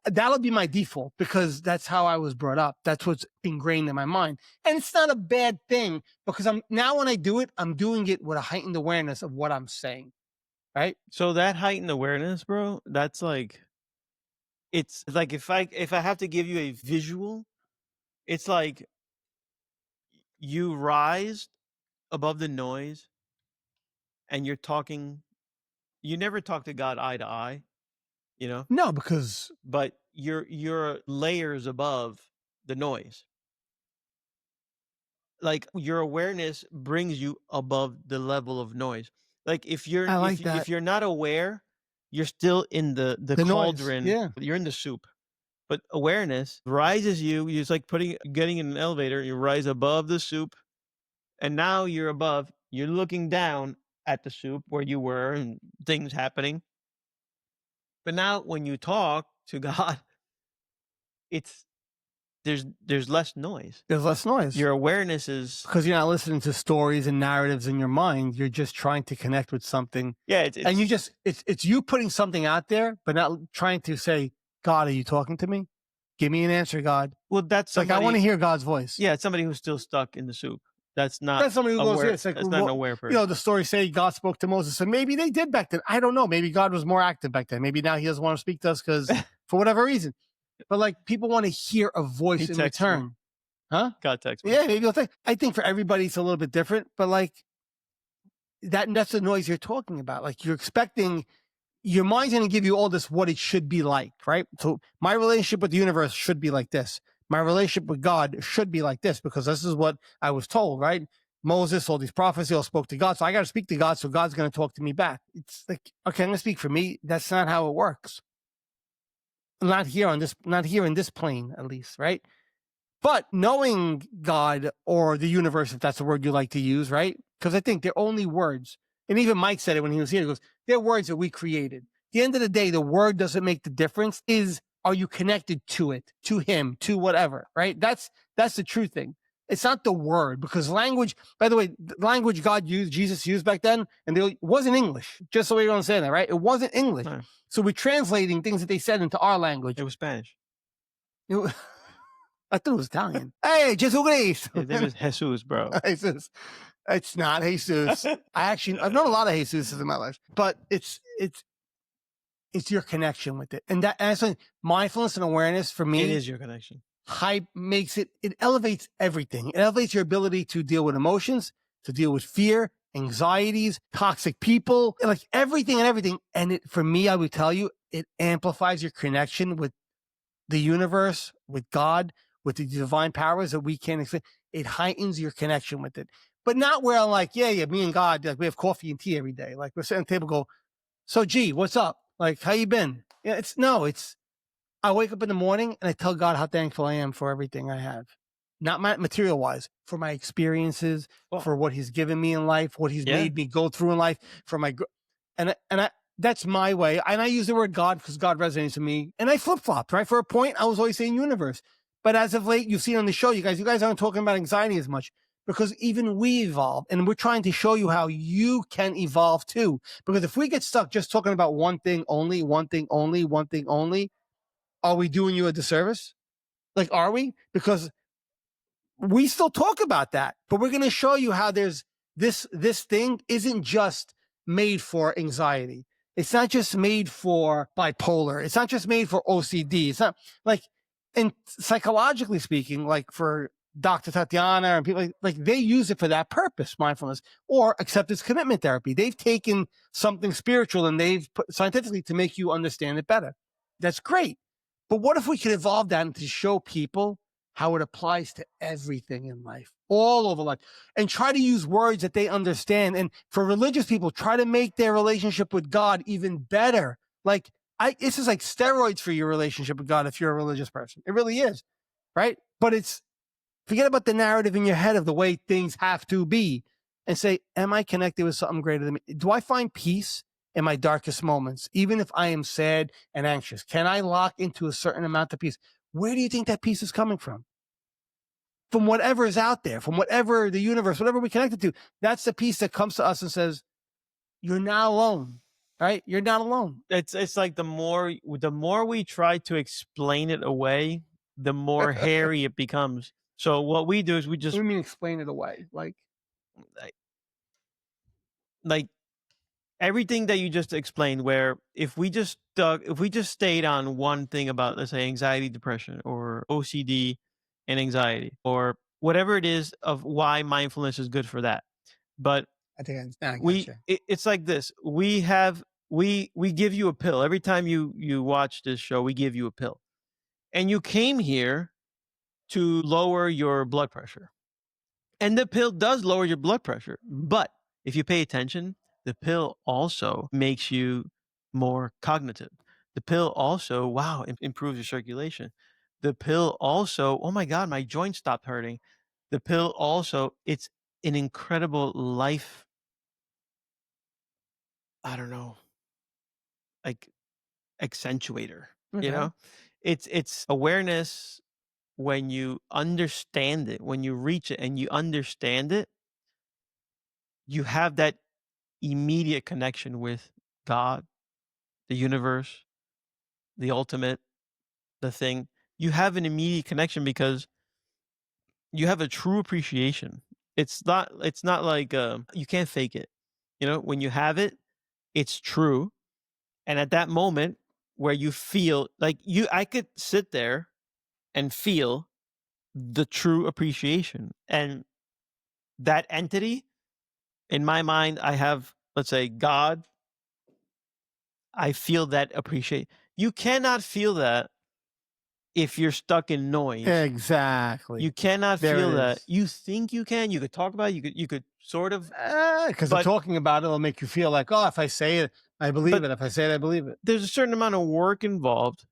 That'll be my default because that's how I was brought up. That's what's ingrained in my mind. And it's not a bad thing because when I do it, I'm doing it with a heightened awareness of what I'm saying. Right. So that heightened awareness, bro, that's like, it's like if I have to give you a visual, it's like you rise above the noise and you're talking. You never talk to God eye to eye, you know, No, because but you're layers above the noise. Like your awareness brings you above the level of noise. Like if I like if that. you're not aware, you're still in the The noise. cauldron. Yeah. You're in the soup. But awareness rises you. It's like getting in an elevator. You rise above the soup, and now you're above. You're looking down at the soup where you were and things happening. But now, when you talk to God, it's there's less noise. There's less noise. Your awareness is because you're not listening to stories and narratives in your mind. You're just trying to connect with something. yeah. And it's you putting something out there, but not trying to say, God, are you talking to me? Give me an answer, God. well, that's It's like, I want to hear God's voice. Yeah, it's somebody who's still stuck in the soup. That's not That's somebody who goes, aware. yeah, it's like, That's not an aware person. the stories say God spoke to Moses, and maybe they did back then. I don't know. Maybe God was more active back then. Maybe now he doesn't want to speak to us because for whatever reason. But like, people want to hear a voice in texts me. return. Huh? God text me. Yeah, maybe you'll think. I think for everybody it's a little bit different, but like that's the noise you're talking about. Like, you're expecting your mind's going to give you all this what it should be like, right? So my relationship with the universe should be like this. My relationship with God should be like this because this is what I was told, right? Moses, all these prophets, they all spoke to God. So I got to speak to God. So God's going to talk to me back. It's like, okay, I'm going to speak for me. That's not how it works. Not here in this plane, at least, right? But knowing God or the universe, if that's the word you like to use, right? because I think they're only words. And even Mike said it when he was here. He goes, they're words that we created. At the end of the day, the word doesn't make the difference. Are you connected to it, to him, to whatever, right? That's the true thing. It's not the word, because language, by the way, the language Jesus used back then, and it wasn't English, just so we don't say that, right? It wasn't English. No. So we're translating things that they said into our language. It was Spanish. I thought it was Italian. Hey, Jesus Christ. His name is Jesus, bro. Jesus. It's not Jesus. I've known a lot of Jesuses in my life, but it's your connection with it. And that's mindfulness and awareness for me. It is your connection. It elevates everything. It elevates your ability to deal with emotions, to deal with fear, anxieties, toxic people, like everything. And for me, I would tell you, it amplifies your connection with the universe, with God, with the divine powers that we can't explain. It heightens your connection with it. But not where I'm like, yeah, me and God, like we have coffee and tea every day. Like we're sitting at the table, go, so G, what's up? Like, how you been? Yeah, I wake up in the morning and I tell God how thankful I am for everything I have. Not material wise, for my experiences, for what he's given me in life, what he's made me go through in life, for my, that's my way. And I use the word God because God resonates with me. And I flip-flopped, right? For a point, I was always saying universe. But as of late, you've seen on the show, you guys aren't talking about anxiety as much, because even we evolve, and we're trying to show you how you can evolve too. Because if we get stuck just talking about one thing only, are we doing you a disservice? Like, are we? Because we still talk about that, but we're going to show you how there's this thing isn't just made for anxiety. It's not just made for bipolar. It's not just made for OCD. It's not like, and psychologically speaking, like for Dr. Tatiana and people like they use it for that purpose, mindfulness or acceptance commitment therapy. They've taken something spiritual and they've put scientifically to make you understand it better. That's great. But what if we could evolve that and to show people how it applies to everything in life, all over life, and try to use words that they understand. And for religious people, try to make their relationship with God even better. Like this is like steroids for your relationship with God if you're a religious person. It really is, right? But forget about the narrative in your head of the way things have to be and say, am I connected with something greater than me? Do I find peace in my darkest moments, even if I am sad and anxious? Can I lock into a certain amount of peace? Where do you think that peace is coming from? From whatever is out there, from whatever the universe, whatever we connected to. That's the peace that comes to us and says, you're not alone, right? You're not alone. It's like the more we try to explain it away, the more hairy it becomes. So what we do is we just. What do you mean explain it away? Like everything that you just explained, where if we just stayed on one thing about, let's say, anxiety, depression, or OCD and anxiety, or whatever it is of why mindfulness is good for that. But I think it's like this. We give you a pill. Every time you watch this show, we give you a pill. And you came here to lower your blood pressure. And the pill does lower your blood pressure. But if you pay attention, the pill also makes you more cognitive. The pill also, improves your circulation. The pill also, oh my God, my joint stopped hurting. The pill also, it's an incredible life, I don't know, like accentuator, you know? It's awareness. When you understand it, when you reach it and you understand it, you have that immediate connection with God, the universe, the ultimate, the thing. You have an immediate connection because you have a true appreciation. It's not like you can't fake it. You know, when you have it, it's true. And at that moment where you feel like I could sit there and feel the true appreciation. And that entity, in my mind, I have, let's say, God. I feel that appreciate. You cannot feel that if you're stuck in noise. Exactly. You cannot feel that. You think you can. You could talk about it. You could sort of. Because talking about it will make you feel like, oh, if I say it, I believe it. If I say it, I believe it. There's a certain amount of work involved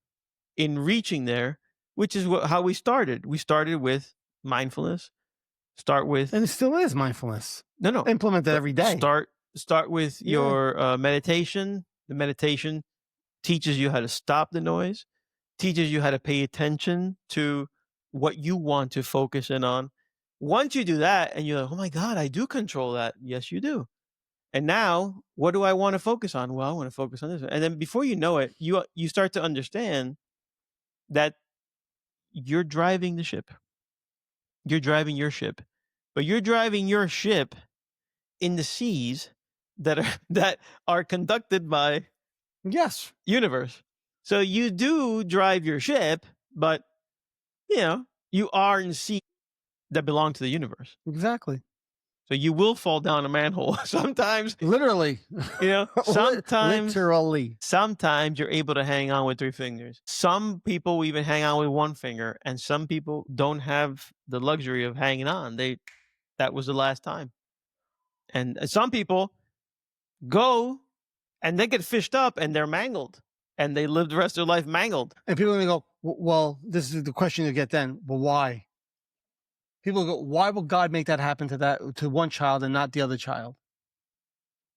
in reaching there, which is how we started. We started with mindfulness, Start with, And it still is mindfulness. no, Implement it but every day. start with Yeah. your meditation. The meditation teaches you how to stop the noise, teaches you how to pay attention to what you want to focus in on. Once you do that and you're like, oh my God, I do control that. Yes, you do. And now, what do I want to focus on? Well, I want to focus on this. And then before you know it, you start to understand that you're driving the ship. You're driving your ship. But you're driving your ship in the seas that are that are conducted by Yes. universe. So you do drive your ship, but you are in sea that belong to the universe. Exactly. So you will fall down a manhole sometimes. Literally. Sometimes Literally. you're able to hang on with 3 fingers. Some people even hang on with 1 finger, and some people don't have the luxury of hanging on. That was the last time. And some people go and they get fished up and they're mangled, and they live the rest of their life mangled. And people are going to go, well, this is the question you get then. Well, why? People go, why will God make that happen to one child and not the other child?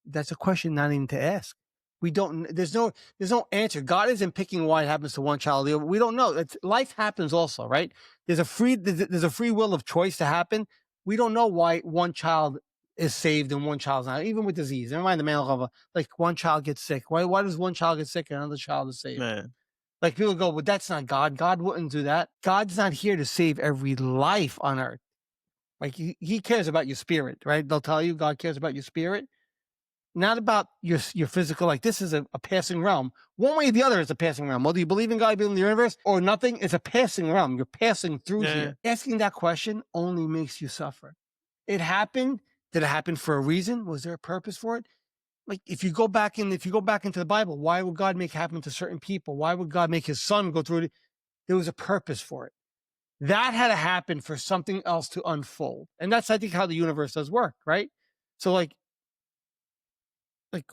That's a question not even to ask. We don't. There's no answer. God isn't picking why it happens to one child. We don't know. Life happens also, right? There's a free will of choice to happen. We don't know why one child is saved and one child's not. Even with disease, never mind the male like one child gets sick. Why does one child get sick and another child is saved? Man. Like people go, well, that's not God. God wouldn't do that. God's not here to save every life on earth. Like he cares about your spirit, right? They'll tell you God cares about your spirit, not about your physical. Like this is a passing realm. One way or the other, it's a passing realm. Whether you believe in God, believe in the universe, or nothing, it's a passing realm. You're passing through here. Asking that question only makes you suffer. It happened. Did it happen for a reason? Was there a purpose for it? Like if you go back into the Bible, why would God make happen to certain people? Why would God make his son go through it? There was a purpose for it. That had to happen for something else to unfold. And that's, I think, how the universe does work, right? So like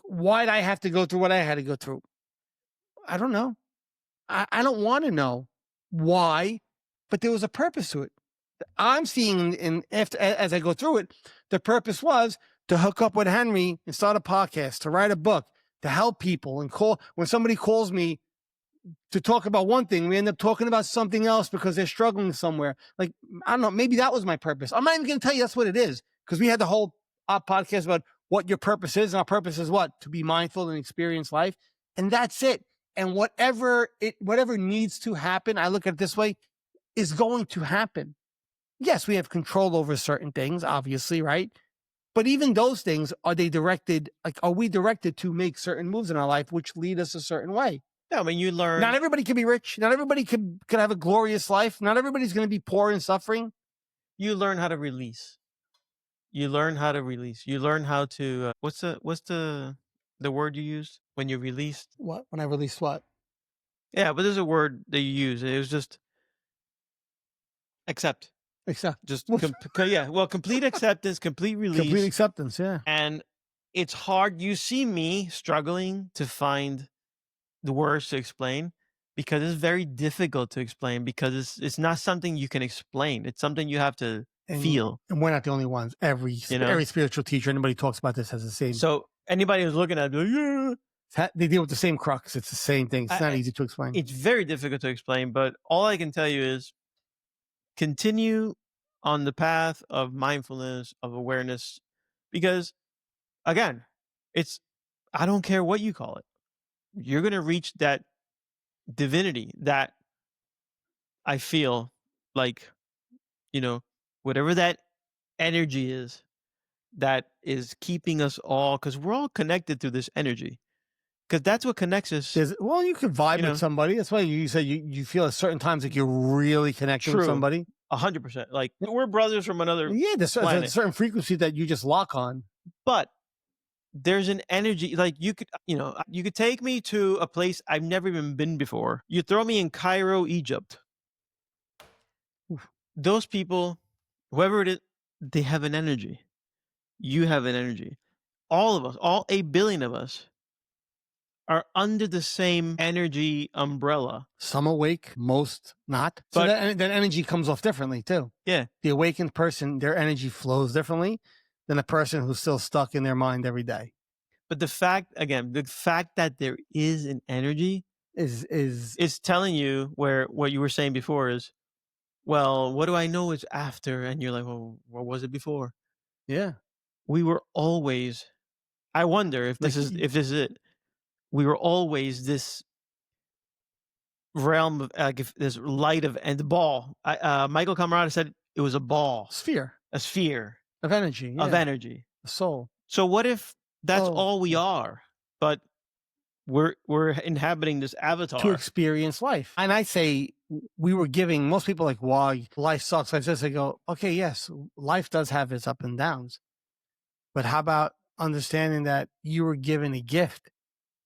why'd I have to go through what I had to go through? I don't know. I don't want to know why, but there was a purpose to it. I'm seeing as I go through it, the purpose was to hook up with Henry and start a podcast, to write a book, to help people, and when somebody calls me to talk about one thing, we end up talking about something else because they're struggling somewhere. Like, I don't know, maybe that was my purpose. I'm not even going to tell you that's what it is, because we had the whole podcast about what your purpose is. And our purpose is what? To be mindful and experience life. And that's it. And whatever needs to happen, I look at it this way, is going to happen. Yes, we have control over certain things, obviously, right? But even those things, are we directed to make certain moves in our life which lead us a certain way? Yeah, I mean, you learn. Not everybody can be rich. Not everybody could have a glorious life. Not everybody's going to be poor and suffering. You learn how to release. You learn how to. What's the word you used when you released? What? When I released what? Yeah, but there's a word that you use. It was just accept. Accept. Just complete acceptance, complete release. Complete acceptance, yeah. And it's hard. You see me struggling to find the words to explain, because it's very difficult to explain, because it's not something you can explain. It's something you have to feel. And we're not the only ones. Every spiritual teacher, anybody talks about this, has the same. So anybody who's looking at it, they deal with the same crux. It's the same thing. It's not easy to explain. It's very difficult to explain, but all I can tell you is continue on the path of mindfulness, of awareness, because again, I don't care what you call it. You're going to reach that divinity that I feel like, whatever that energy is that is keeping us all, because we're all connected through this energy, because that's what connects us. You can vibe with somebody. That's why you said you feel at certain times like you're really connecting with somebody. 100%. Like we're brothers from another there's a certain frequency that you just lock on. But there's an energy, like you could take me to a place I've never even been before. You throw me in Cairo, Egypt. Oof. Those people, whoever it is, they have an energy. You have an energy. All of us, all 8 billion of us, are under the same energy umbrella. Some awake, most not. So But that energy comes off differently too. yeah, The awakened person, their energy flows differently than a person who's still stuck in their mind every day. but the fact that there is an energy Is is telling you where what you were saying before is, well, what do I know is after? And you're like, well, what was it before? yeah. We were always. I wonder if Like this is it. We were always this realm of like if this light of and the ball. Michael Camarada said it was a ball, sphere a sphere of energy. of Yeah. energy. A soul. So what if that's Oh, all we are, but we're inhabiting this to avatar? experience life. And I say we were giving most people like, why life sucks. I just go, okay, yes, life does have its up and downs. But how about understanding that you were given a gift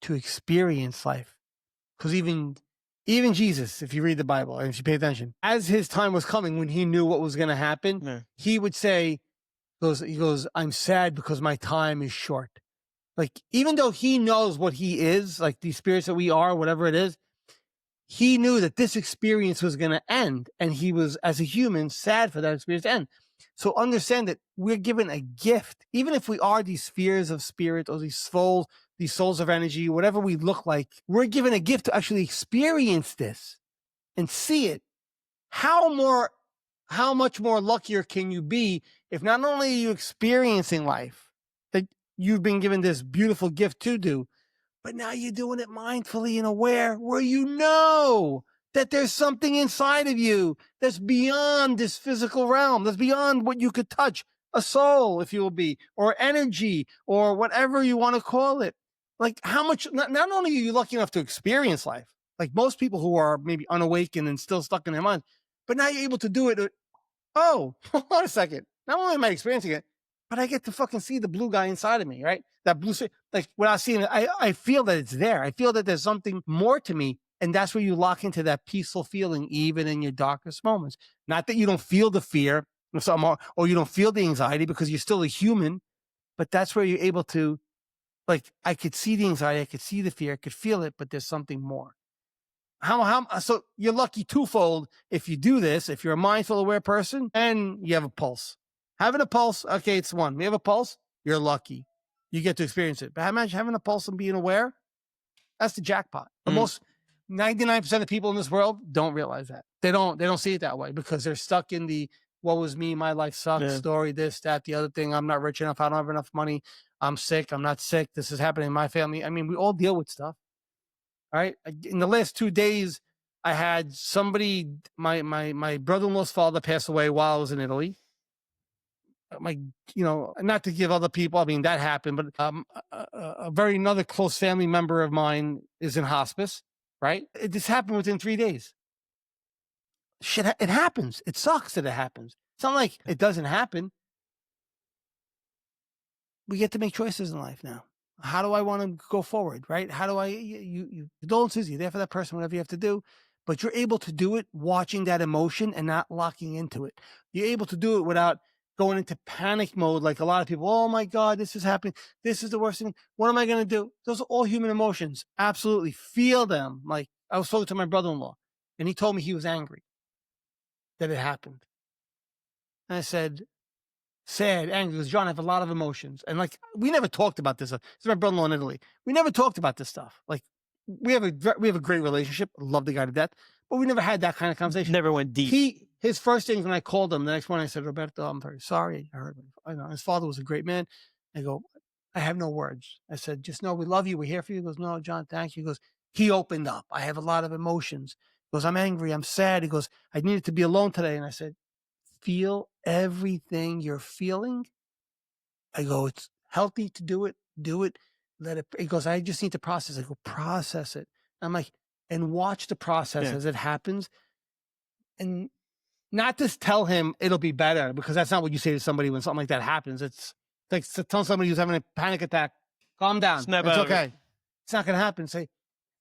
to experience life? Because even Jesus, if you read the Bible and if you pay attention, as his time was coming, when he knew what was going to happen, Yeah. he would say, he goes, I'm sad because my time is short. Like, even though he knows what he is, like the spirits that we are, whatever it is, he knew that this experience was going to end. And he was, as a human, sad for that experience to end. So understand that we're given a gift, even if we are these spheres of spirit or these souls of energy, whatever we look like, we're given a gift to actually experience this and see it. How much more luckier can you be if not only are you experiencing life that you've been given this beautiful gift to do, but now you're doing it mindfully and aware where you know that there's something inside of you that's beyond this physical realm, that's beyond what you could touch, a soul, if you will be, or energy, or whatever you want to call it. Like how much, not only are you lucky enough to experience life, like most people who are maybe unawakened and still stuck in their mind, but now you're able to do it. Oh, hold on a second. Not only am I experiencing it, but I get to fucking see the blue guy inside of me, right? That blue, like without seeing it, I feel that it's there. I feel that there's something more to me. And that's where you lock into that peaceful feeling, even in your darkest moments. Not that you don't feel the fear or you don't feel the anxiety because you're still a human, but that's where you're able to, like, I could see the anxiety, I could see the fear, I could feel it, but there's something more. So you're lucky twofold if you do this, if you're a mindful, aware person and you have a pulse. Having a pulse, okay, it's one. We have a pulse, you're lucky. You get to experience it. But imagine having a pulse and being aware. That's the jackpot. But most 99% of people in this world don't realize that. They don't see it that way because they're stuck in the what was me, my life sucks story, this, that, the other thing. I'm not rich enough. I don't have enough money. I'm sick. I'm not sick. This is happening in my family. I mean, we all deal with stuff. All right. In the last 2 days, I had somebody, my brother-in-law's father passed away while I was in Italy. Not to give other people, I mean, that happened, but another close family member of mine is in hospice, right? This happened within 3 days. Shit, it happens. It sucks that it happens. It's not like it doesn't happen. We get to make choices in life now. How do I want to go forward, right? How do condolences, you're there for that person, whatever you have to do, but you're able to do it watching that emotion and not locking into it. You're able to do it without going into panic mode like a lot of people. Oh my God, this is happening. This is the worst thing. What am I going to do? Those are all human emotions. Absolutely. Feel them. Like I was talking to my brother-in-law and he told me he was angry that it happened. And I said, sad, angry. Because John, I have a lot of emotions, and like we never talked about this. This is my brother-in-law in Italy. We never talked about this stuff. Like we have a great relationship. I love the guy to death, but we never had that kind of conversation. Never went deep. His first thing when I called him the next morning, I said, Roberto, I'm very sorry. I heard. I know his father was a great man. I go, I have no words. I said, just know we love you. We're here for you. He goes, no, John, thank you. He goes, he opened up. I have a lot of emotions. He goes, I'm angry. I'm sad. He goes, I needed to be alone today. And I said, feel everything you're feeling. I go, it's healthy to do it. Do it. Let it. He goes, I just need to process. I go, process it. I'm like, and watch the process as it happens. And not just tell him it'll be better, because that's not what you say to somebody when something like that happens. It's like to tell somebody who's having a panic attack, calm down. It's okay. It's not going to happen. Say,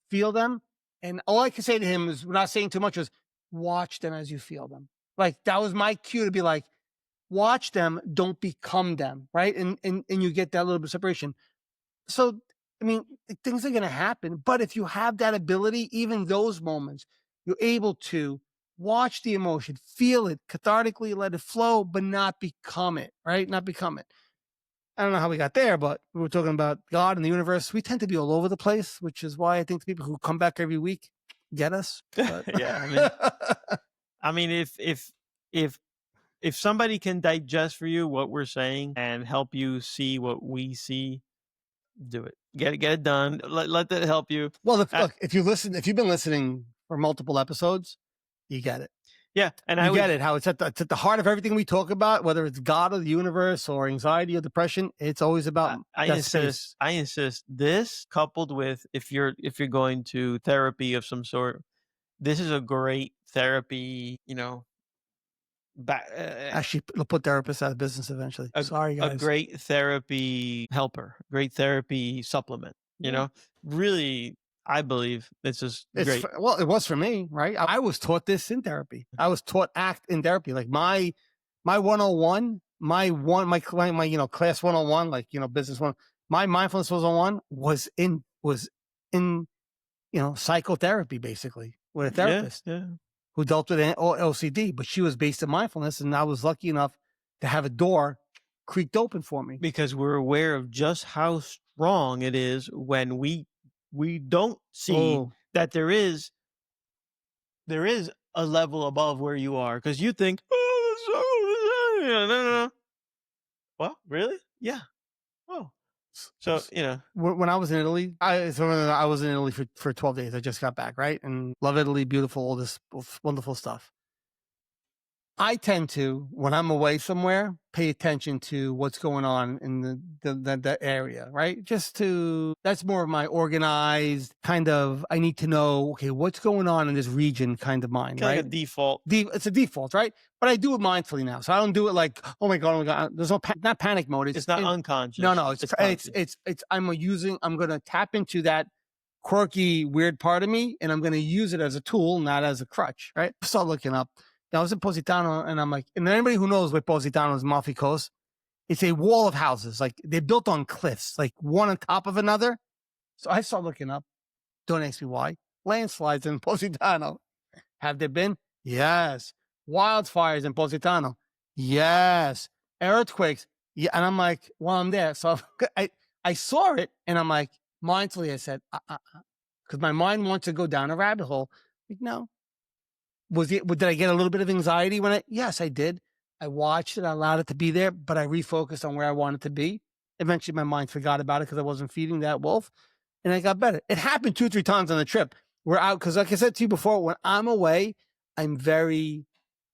feel them. And all I can say to him is, without saying too much, is watch them as you feel them. Like that was my cue to be like, watch them, don't become them, right? And you get that little bit of separation. So I mean, things are going to happen. But if you have that ability, even those moments, you're able to watch the emotion, feel it cathartically, let it flow, but not become it, right? Not become it. I don't know how we got there, but we were talking about God and the universe. We tend to be all over the place, which is why I think the people who come back every week get us. But Yeah, I mean, if somebody can digest for you what we're saying and help you see what we see, do it. Get it done. Let that help you. well, look, if you've been listening for multiple episodes, you get it. Yeah, and You get it. How it's at the heart of everything we talk about, whether it's God or the universe or anxiety or depression. It's always about I that insist. space. I insist. This coupled with if you're going to therapy of some sort, this is a great therapy. Actually, it'll put therapists out of business eventually. Sorry, a guys. great therapy helper, great therapy supplement. Really, I believe it's just great. Well, it was for me, right? I was taught this in therapy. I was taught ACT in therapy. Like my 101, my class 101, like business one. My mindfulness 101 was in psychotherapy, basically, with a therapist who dealt with LCD, but she was based in mindfulness, and I was lucky enough to have a door creaked open for me. Because we're aware of just how strong it is when we don't see that there is a level above where you are, because you think, no. Well, really? Yeah. Oh. So, when I was in Italy, I was in Italy for 12 days. I just got back, right? And love Italy, beautiful, all this wonderful stuff. I tend to, when I'm away somewhere, pay attention to what's going on in the area, right? That's more of my organized kind of, I need to know, okay, what's going on in this region kind of mind, right? Like a default. It's a default, right? But I do it mindfully now. So I don't do it like, oh my God. There's not panic mode. It's not unconscious. No, I'm going to tap into that quirky, weird part of me, and I'm going to use it as a tool, not as a crutch, right? Start looking up. I was in Positano, and I'm like, and anybody who knows where Positano is, Amalfi Coast, it's a wall of houses. Like, they're built on cliffs, like one on top of another. So I start looking up. Don't ask me why. Landslides in Positano. Have there been? Yes. Wildfires in Positano. Yes. Earthquakes. Yeah. And I'm like, well, I'm there. So I saw it, and I'm like, mindfully, I said, because my mind wants to go down a rabbit hole. Like, no. Did I get a little bit of anxiety yes, I did. I watched it, I allowed it to be there, but I refocused on where I wanted to be. Eventually my mind forgot about it because I wasn't feeding that wolf, and I got better. It happened 2 or 3 times on the trip. We're out, because like I said to you before, when I'm away, I'm very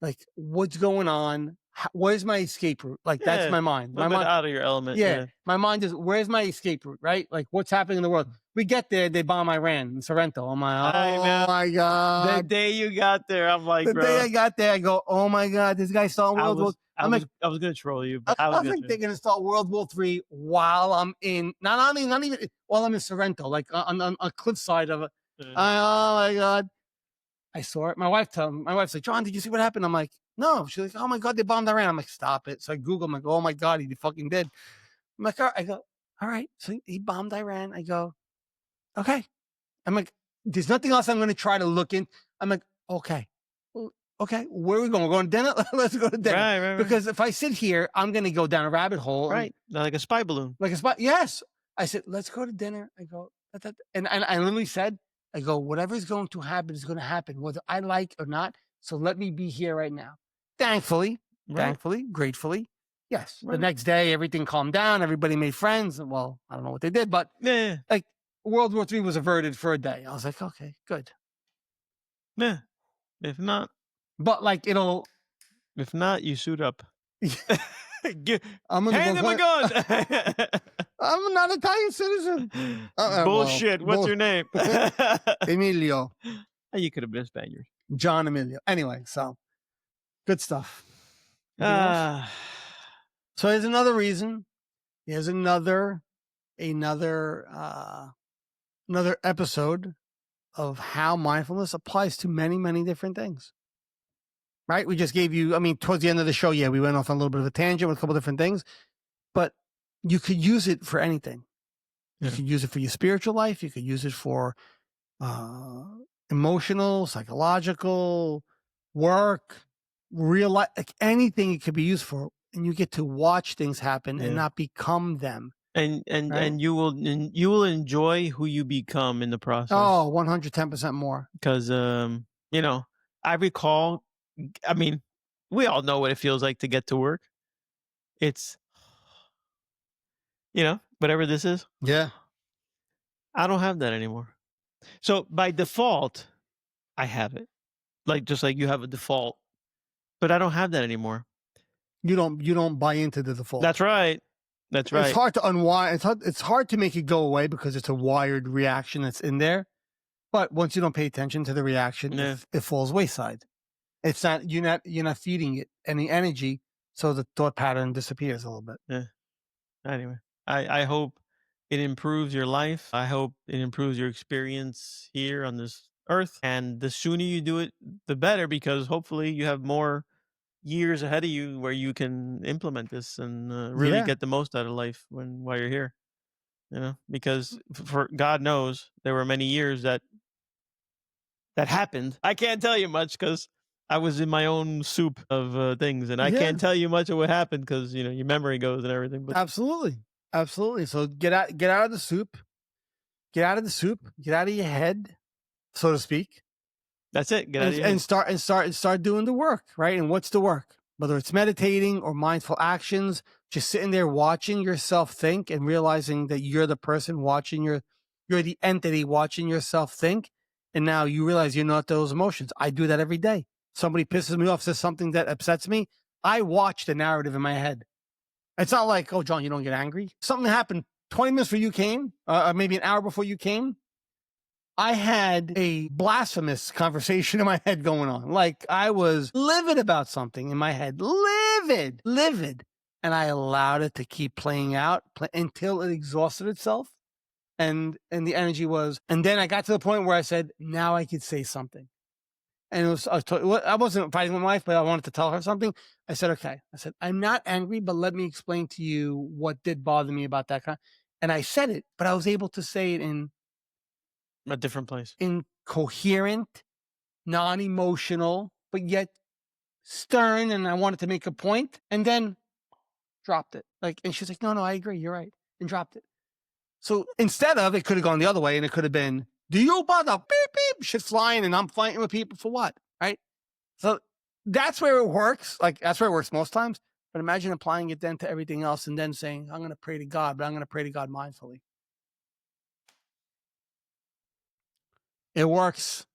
like, what's going on? Where's my escape route? Like, that's my mind. My mind out of your element. Yeah. My mind is, where's my escape route, right? Like, what's happening in the world? We get there, they bomb Iran in Sorrento. I'm like, oh my God. The day you got there, I'm like, the day I got there, I go, oh my God, this guy's starting World War. I was going to troll you, but I was like, they're going to start World War III while I'm in, not even while I'm in Sorrento, like on a cliffside of it. Oh my God. I saw it. My wife's like, John, did you see what happened? I'm like, no. She's like, oh my God, they bombed Iran. I'm like, stop it. So I Google, I'm like, oh my God, he fucking did. I'm like, all right. I go, all right. So he bombed Iran. I go, okay. I'm like, there's nothing else I'm going to try to look in. I'm like, okay. Okay. Where are we going? We're going to dinner? Let's go to dinner. Right. Because if I sit here, I'm going to go down a rabbit hole. Right. Like a spy balloon. Like a spy. Yes. I said, let's go to dinner. I go, and I literally said, I go, whatever's going to happen is going to happen, whether I like or not. So let me be here right now. Thankfully, gratefully. Yes. Right. The next day, everything calmed down. Everybody made friends. Well, I don't know what they did, but like, World War III was averted for a day. I was like, okay, good. Yeah. If not. But like, if not, you suit up. Hand him a gun. I'm not an Italian citizen. Bullshit. What's your name? Emilio. You could have been a Spaniard. John Emilio. Anyway, so good stuff. So here's another reason. Here's another episode of how mindfulness applies to many, many different things. Right? We just gave you, towards the end of the show, we went off on a little bit of a tangent with a couple different things, but you could use it for anything. You could use it for your spiritual life. You could use it for emotional, psychological, work, real life, like anything it could be used for. And you get to watch things happen and not become them. And right? you will enjoy who you become in the process. Oh, 110% more. Because you know, I recall, I mean, we all know what it feels like to get to work. It's, whatever this is. Yeah. I don't have that anymore. So by default, I have it. Like, just like you have a default, but I don't have that anymore. You don't buy into the default. That's right. That's right. It's hard to unwind. It's hard to make it go away because it's a wired reaction that's in there. But once you don't pay attention to the reaction, it falls wayside. It's not you're not feeding it any energy, so the thought pattern disappears a little bit. Yeah. Anyway, I hope it improves your life. I hope it improves your experience here on this earth. And the sooner you do it, the better, because hopefully you have more years ahead of you where you can implement this and really get the most out of life while you're here. Because for God knows there were many years that happened. I can't tell you much because I was in my own soup of things, and I can't tell you much of what happened because your memory goes and everything. But absolutely. So get out of the soup. Get out of the soup. Get out of your head, so to speak. That's it. Get out of your head. And start doing the work, right? And what's the work? Whether it's meditating or mindful actions, just sitting there watching yourself think and realizing that you're the person watching you're the entity watching yourself think. And now you realize you're not those emotions. I do that every day. Somebody pisses me off, says something that upsets me. I watch the narrative in my head. It's not like, oh, John, you don't get angry. Something happened 20 minutes before you came, maybe an hour before you came. I had a blasphemous conversation in my head going on. Like I was livid about something in my head. Livid. And I allowed it to keep playing out until it exhausted itself. And the energy was, and then I got to the point where I said, now I could say something. And it was, I wasn't fighting with my wife, but I wanted to tell her something. I said, okay. I said, I'm not angry, but let me explain to you what did bother me about that kind. And I said it, but I was able to say it in a different place, in coherent, non-emotional, but yet stern. And I wanted to make a point, and then dropped it. And she's like, no, I agree. You're right. And dropped it. So instead of, it could have gone the other way, and it could have been, do you bother? Beep, beep, shit flying, and I'm fighting with people for what? Right? So that's where it works. That's where it works most times. But imagine applying it then to everything else and then saying, I'm going to pray to God, but I'm going to pray to God mindfully. It works.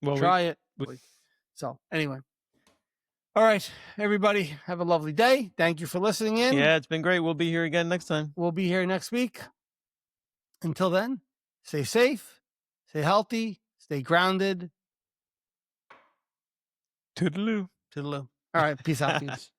Well, try it. So anyway. All right, everybody, have a lovely day. Thank you for listening in. Yeah, it's been great. We'll be here again next time. We'll be here next week. Until then, stay safe, stay healthy, stay grounded. Toodaloo. Toodaloo. All right, peace out, peace.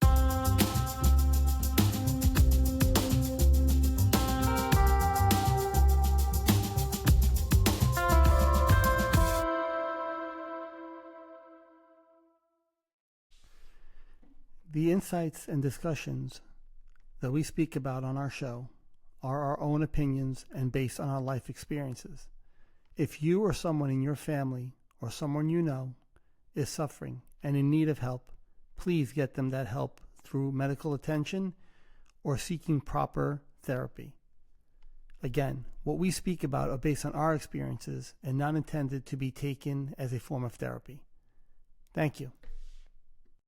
The insights and discussions that we speak about on our show are our own opinions and based on our life experiences. If you or someone in your family or someone you know is suffering and in need of help, please get them that help through medical attention or seeking proper therapy. Again, what we speak about are based on our experiences and not intended to be taken as a form of therapy. Thank you.